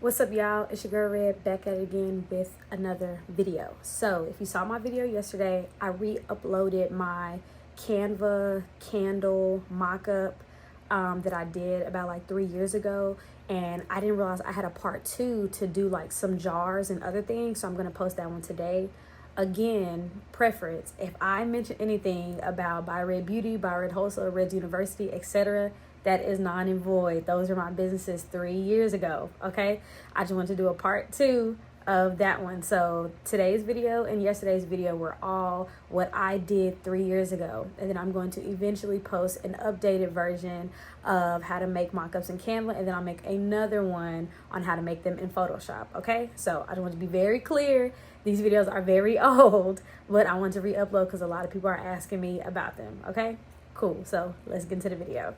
What's up, y'all? It's your girl Red back at it again with another video. So if you saw my video yesterday, I re-uploaded my Canva candle mock-up that I did about like 3 years ago, and I didn't realize I had a part 2 to do like some jars and other things, so I'm gonna post that one today. Again, preference, if I mention anything about Buy Red Beauty, Buy Red Wholesale, Red University, etc., that is non and void. Those are my businesses 3 years ago, okay? I just want to do a part 2 of that one. So today's video and yesterday's video were all what I did 3 years ago. And then I'm going to eventually post an updated version of how to make mockups in Canva. And then I'll make another one on how to make them in Photoshop, okay? So I just want to be very clear. These videos are very old, but I want to re-upload because a lot of people are asking me about them, okay? Cool, so let's get into the video.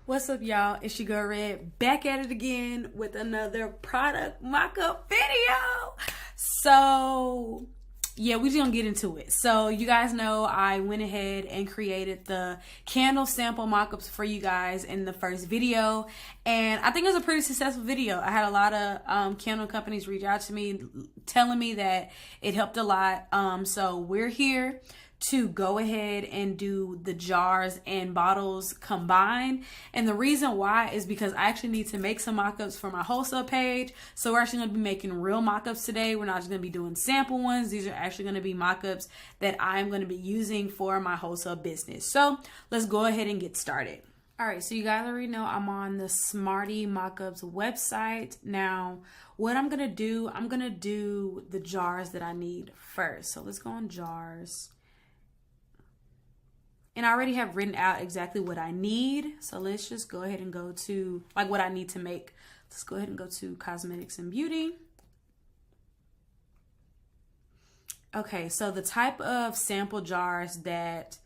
What's up, y'all? It's your girl Red back at it again with another product mock-up video. So yeah, we just gonna get into it. So you guys know I went ahead and created the candle sample mock-ups for you guys in the first video, and I think it was a pretty successful video. I had a lot of candle companies reach out to me telling me that it helped a lot. So we're here to go ahead and do the jars and bottles combined. And the reason why is because I actually need to make some mock-ups for my wholesale page. So we're actually going to be making real mock-ups today. We're not just going to be doing sample ones. These are actually going to be mock-ups that I'm going to be using for my wholesale business. So let's go ahead and get started. All right, so you guys already know I'm on the Smarty Mockups website. Now, what I'm going to do the jars that I need first. So let's go on jars. And I already have written out exactly what I need. So let's just go ahead and go to like what I need to make. Let's go ahead and go to cosmetics and beauty. Okay, so the type of sample jars that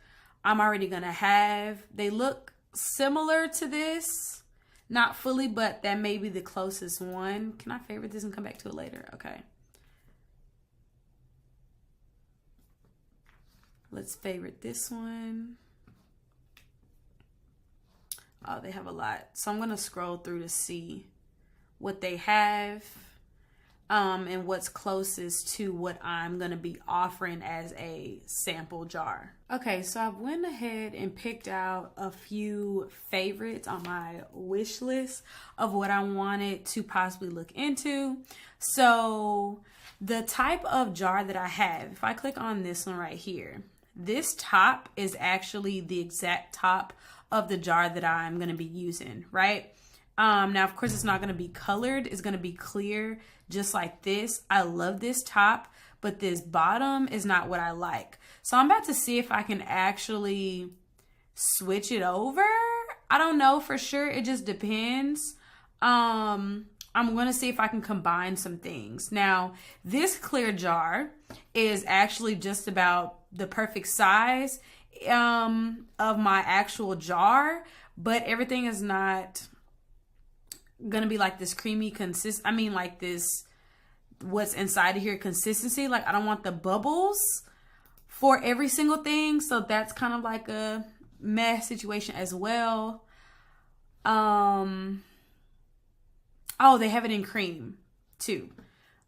I'm already gonna have, they look similar to this. Not fully, but that may be the closest one. Can I favorite this and come back to it later? Okay. Let's favorite this one. Oh, they have a lot. So I'm going to scroll through to see what they have and what's closest to what I'm going to be offering as a sample jar. Okay, so I went ahead and picked out a few favorites on my wish list of what I wanted to possibly look into. So the type of jar that I have, if I click on this one right here, this top is actually the exact top of the jar that I'm going to be using, right? Now, of course, it's not going to be colored. It's going to be clear, just like this. I love this top, but this bottom is not what I like. So I'm about to see if I can actually switch it over. I don't know for sure. It just depends. I'm going to see if I can combine some things. Now, this clear jar is actually just about the perfect size of my actual jar, but everything is not going to be like this creamy like this, what's inside of here consistency. Like, I don't want the bubbles for every single thing. So that's kind of like a mess situation as well. Oh, they have it in cream too.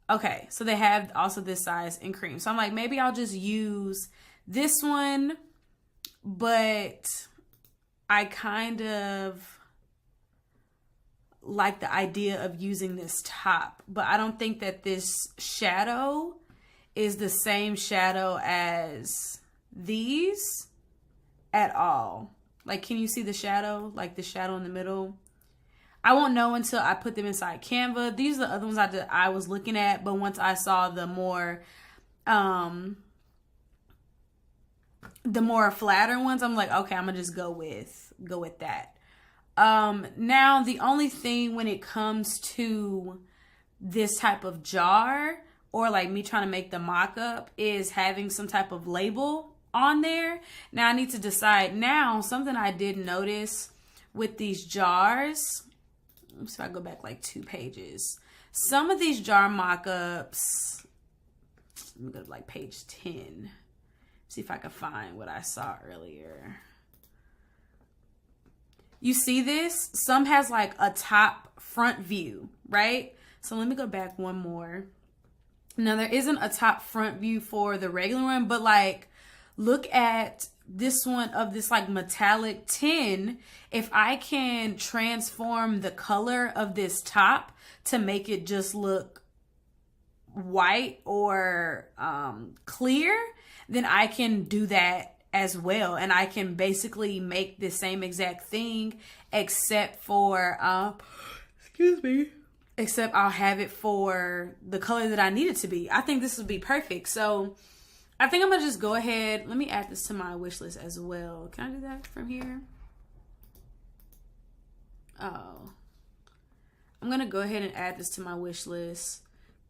Okay, so they have also this size in cream. So I'm like, maybe I'll just use this one, but I kind of like the idea of using this top. But I don't think that this shadow is the same shadow as these at all. Like, can you see the shadow? Like the shadow in the middle? I won't know until I put them inside Canva. These are the other ones I was looking at, but once I saw the more flatter ones, I'm like, okay, I'm gonna just go with that. Now the only thing when it comes to this type of jar or like me trying to make the mock-up is having some type of label on there. Now I need to decide. Now something I did notice with these jars, so I go back like 2 pages. Some of these jar mock-ups, let me go to like page 10. See if I can find what I saw earlier. You see this? Some has like a top front view, right? So let me go back one more. Now there isn't a top front view for the regular one, but like look at this one of this like metallic tin. If I can transform the color of this top to make it just look white or clear, then I can do that as well. And I can basically make the same exact thing except for, except I'll have it for the color that I need it to be. I think this would be perfect. So I think I'm gonna just go ahead. Let me add this to my wish list as well. Can I do that from here? Oh, I'm gonna go ahead and add this to my wish list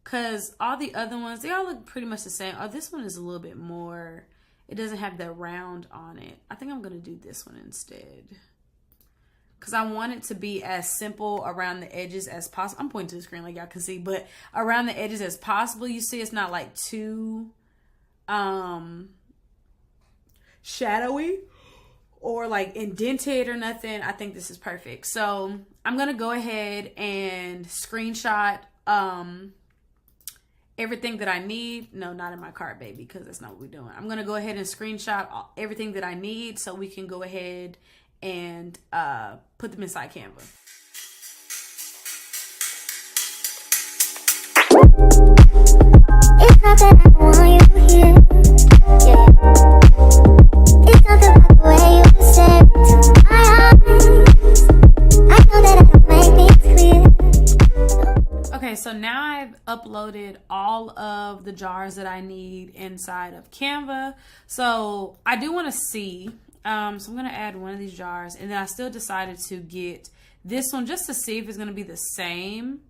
because all the other ones, they all look pretty much the same. Oh, this one is a little bit more, it doesn't have the round on it. I think I'm gonna do this one instead because I want it to be as simple around the edges as possible. I'm pointing to the screen like y'all can see, but around the edges as possible. You see it's not like too shadowy or like indented or nothing. I think this is perfect. So I'm gonna go ahead and screenshot everything that I need. No, not in my cart, baby, because that's not what we're doing. I'm gonna go ahead and screenshot everything that I need so we can go ahead and put them inside Canva. It's not that I want you here. Yeah. It's not about the way you stare into my eyes. I know that I don't make things clear. Okay, so now I've uploaded all of the jars that I need inside of Canva. So I do want to see. So I'm going to add one of these jars, and then I still decided to get this one just to see if it's going to be the same.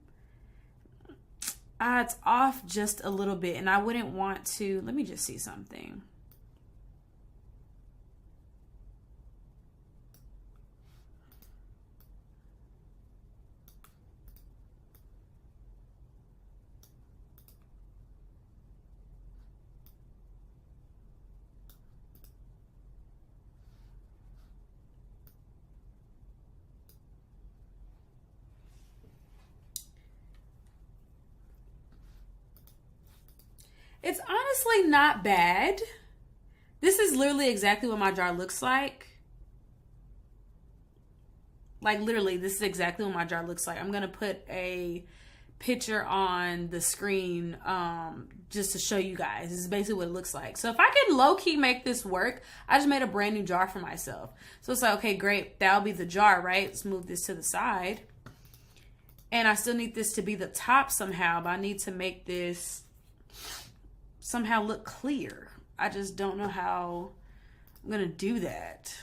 It's off just a little bit, and I wouldn't want to. Let me just see something. It's honestly not bad. This is literally exactly what my jar looks like. Like literally, this is exactly what my jar looks like. I'm gonna put a picture on the screen just to show you guys. This is basically what it looks like. So if I can low-key make this work, I just made a brand new jar for myself. So it's like, okay, great. That'll be the jar, right? Let's move this to the side. And I still need this to be the top somehow, but I need to make this somehow look clear. I just don't know how I'm gonna do that.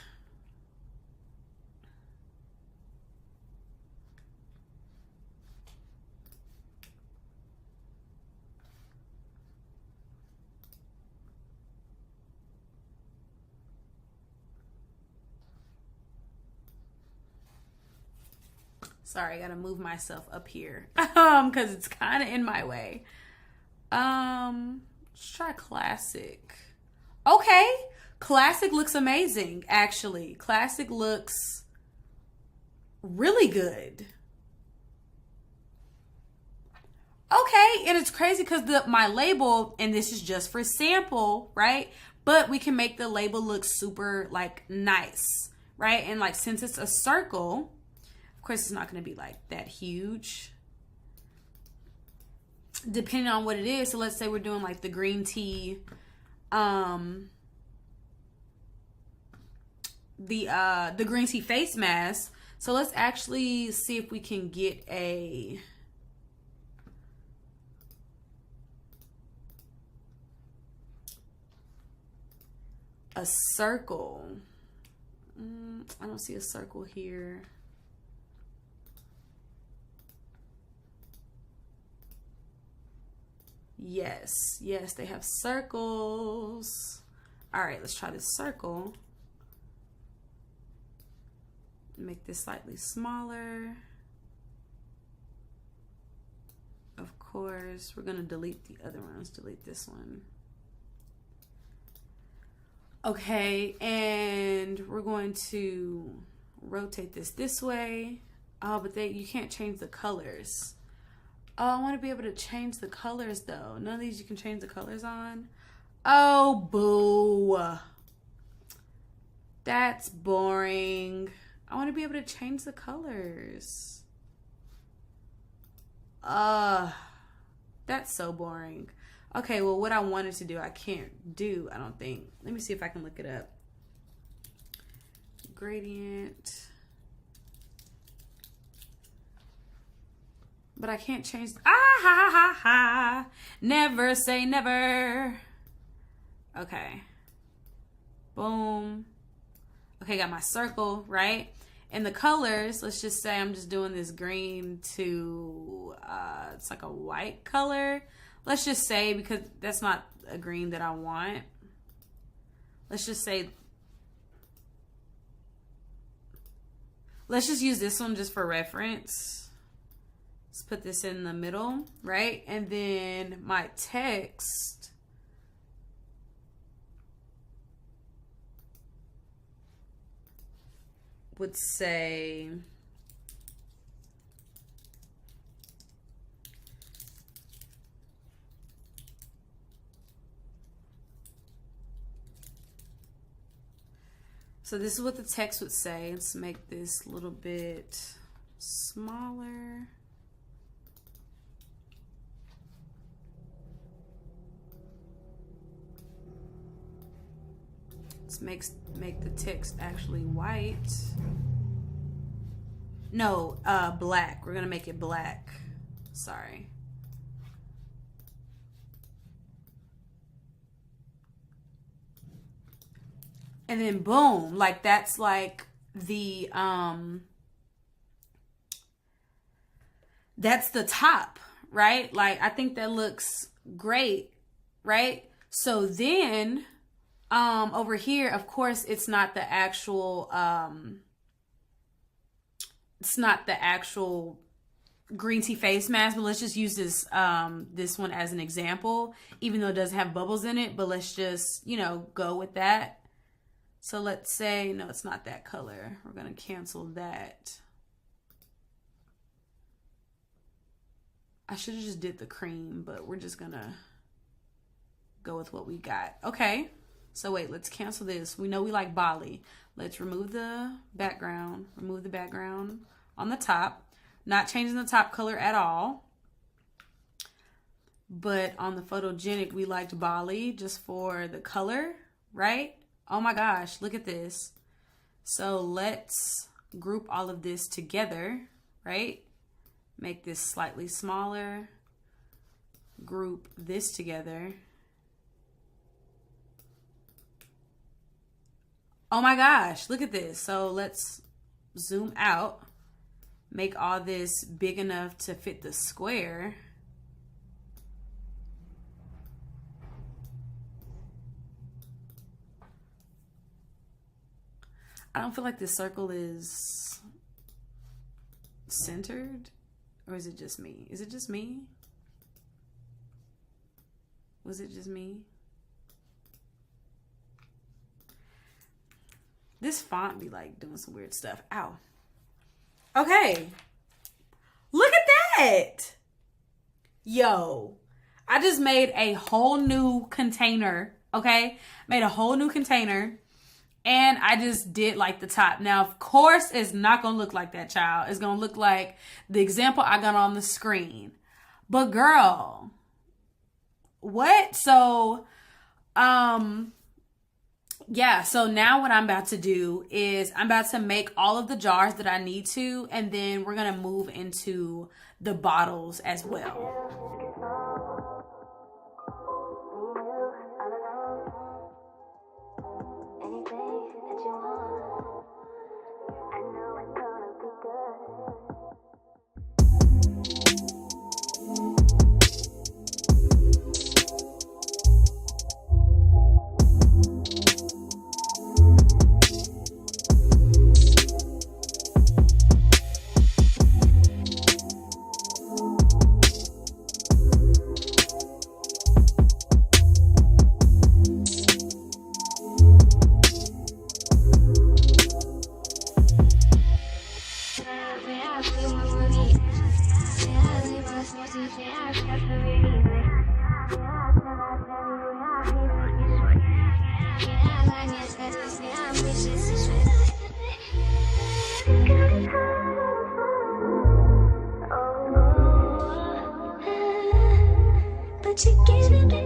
Sorry, I gotta move myself up here because it's kind of in my way. Let's try classic. Okay, classic looks amazing, actually. Classic looks really good. Okay, and it's crazy because my label, and this is just for sample, right? But we can make the label look super like nice, right? And like since it's a circle, of course it's not going to be like that huge, depending on what it is. So let's say we're doing like the green tea, the green tea face mask. So let's actually see if we can get a circle. I don't see a circle here. Yes, they have circles. All right, let's try this circle. Make this slightly smaller. Of course, we're gonna delete the other ones. Delete this one. Okay, and we're going to rotate this way. Oh, but you can't change the colors. Oh, I want to be able to change the colors though. None of these you can change the colors on. Oh, boo. That's boring. I want to be able to change the colors. That's so boring. Okay, well, what I wanted to do, I can't do, I don't think. Let me see if I can look it up. Gradient. But I can't change. Ah, ha, ha, ha, ha. Never say never. Okay. Boom. Okay, got my circle, right? And the colors, let's just say I'm just doing this green to, it's like a white color. Let's just say, because that's not a green that I want. Let's just say, let's just use this one just for reference. Let's put this in the middle, right? And then my text would say, so this is what the text would say. Let's make this a little bit smaller. Let's make the text actually white. No, black. We're gonna make it black. Sorry. And then boom, like that's like the that's the top, right? Like I think that looks great, right? So then over here, of course, it's not the actual green tea face mask, but let's just use this this one as an example, even though it doesn't have bubbles in it, but let's just, you know, go with that. So let's say, no, it's not that color. We're going to cancel that. I should have just did the cream, but we're just going to go with what we got. Okay. So wait, let's cancel this. We know we like Bali. Let's remove the background. Remove the background on the top. Not changing the top color at all. But on the photogenic, we liked Bali just for the color, right? Oh my gosh, look at this. So let's group all of this together, right? Make this slightly smaller. Group this together. Oh my gosh, look at this. So let's zoom out. Make all this big enough to fit the square. I don't feel like this circle is centered. Or is it just me? Is it just me? Was it just me? This font be like doing some weird stuff. Ow. Okay. Look at that. Yo. I just made a whole new container. Okay. Made a whole new container. And I just did like the top. Now, of course, it's not going to look like that, child. It's going to look like the example I got on the screen. But girl. What? So, yeah, so now what I'm about to do is I'm about to make all of the jars that I need to, and then we're going to move into the bottles as well. But you're giving me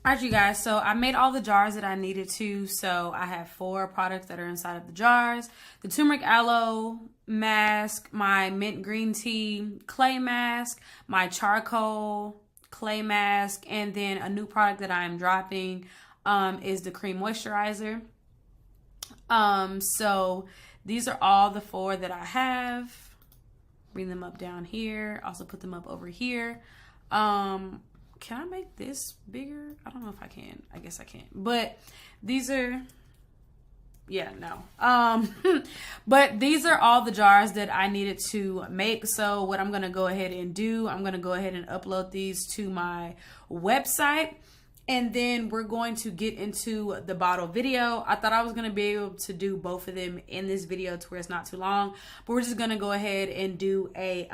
Alright, you guys, so I made all the jars that I needed to. So I have 4 products that are inside of the jars: the turmeric aloe mask, my mint green tea clay mask, my charcoal clay mask, and then a new product that I am dropping is the cream moisturizer. So these are all the 4 that I have. Bring them up down here, also put them up over here. Can I make this bigger? I don't know if I can. I guess I can. But these are, yeah, no. But these are all the jars that I needed to make. So what I'm going to go ahead and do, I'm going to go ahead and upload these to my website. And then we're going to get into the bottle video. I thought I was going to be able to do both of them in this video to where it's not too long. But we're just going to go ahead and do a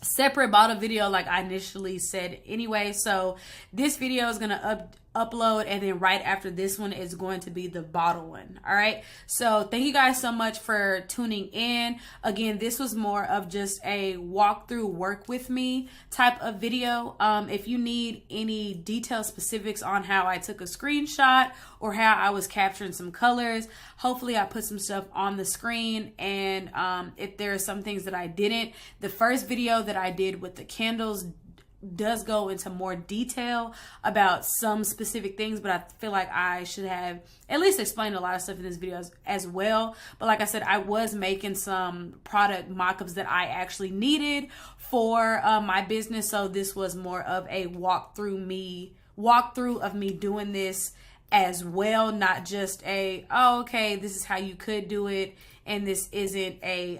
separate bottle video like I initially said anyway. So this video is going to upload, and then right after this one is going to be the bottle one. All right, so thank you guys so much for tuning in. Again, this was more of just a walkthrough, work with me type of video. If you need any detailed specifics on how I took a screenshot or how I was capturing some colors, hopefully I put some stuff on the screen. And if there are some things that I didn't, the first video that I did with the candles does go into more detail about some specific things, but I feel like I should have at least explained a lot of stuff in this video as well. But like I said, I was making some product mock-ups that I actually needed for my business, so this was more of a walkthrough of me doing this as well, not just a, oh, okay, this is how you could do it and this isn't a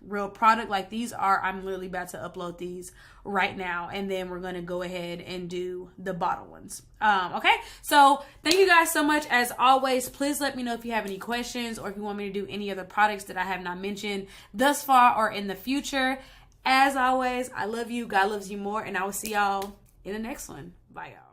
real product. Like these are, I'm literally about to upload these right now, and then we're going to go ahead and do the bottle ones. Okay, so thank you guys so much. As always, please let me know if you have any questions or if you want me to do any other products that I have not mentioned thus far or in the future. As always, I love you, God loves you more, and I will see y'all in the next one. Bye, y'all.